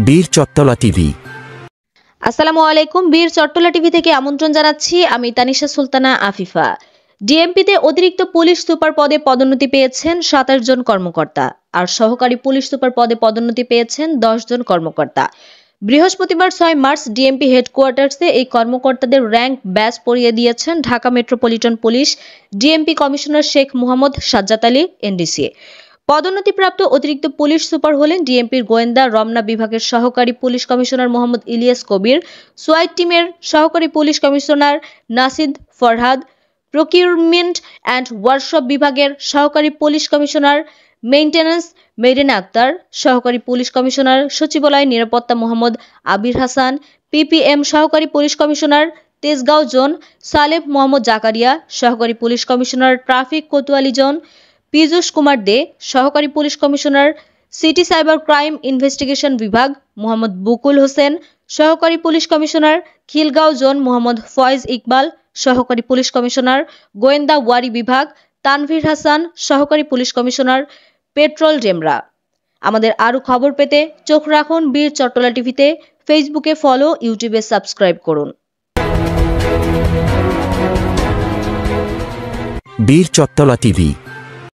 বীর চট্টলা টিভি। আসসালামু আলাইকুম। বীর চট্টলা টিভি থেকে আমন্ত্রণ জানাচ্ছি, আমি তানিশা সুলতানা আফিফা। ডিএমপিতে অতিরিক্ত পুলিশ সুপার পদে পদোন্নতি পেয়েছেন 27 জন কর্মকর্তা, আর সহকারী পুলিশ সুপার পদে পদোন্নতি পেয়েছেন 10 জন কর্মকর্তা। বৃহস্পতিবার 6 মার্চ ডিএমপি হেডকোয়ার্টার্সে এই কর্মকর্তাদের র্যাঙ্ক ব্যাজ পরিয়ে দিয়েছেন Dhaka metropolitan police DMP commissioner Sheikh Mohammad Sajjad Ali NDC. পদোন্নতিপ্রাপ্ত অতিরিক্ত পুলিশ সুপার হলেন ডিএমপির গোয়েন্দা রমনা বিভাগের সহকারী পুলিশ কমিশনার মোহাম্মদ ইলিয়াস কবির, সোয়াইট টিমের সহকারী police commissioner Nasid Farhad, procurement and workshop বিভাগের সহকারী police commissioner maintenance Marina Akter, সহকারী পুলিশ কমিশনার সচিবালয় নিরাপত্তা মোহাম্মদ আবির হাসান, পিপিএম সহকারী police commissioner Tejgaon zone Saleh Mohammad Zakaria, সহকারী police commissioner traffic Kotwali zone Piyush Kumar Dey, সহকারী police commissioner city cyber crime investigation বিভাগ মোহাম্মদ বুকুল হোসেন, সহকারী police commissioner Khilgaon zone Mohammad Faiz Iqbal, সহকারী পুলিশ কমিশনার গোয়েন্দা ওয়ারি বিভাগ তানভীর হাসান, সহকারী পুলিশ কমিশনার পেট্রোল ডেমরা। আমাদের আরও খবর পেতে চোখ রাখুন বীর চট্টলা টিভিতে। ফেসবুকে ফলো, ইউটিউবে সাবস্ক্রাইব করুন। বীর চট্টলা টিভি।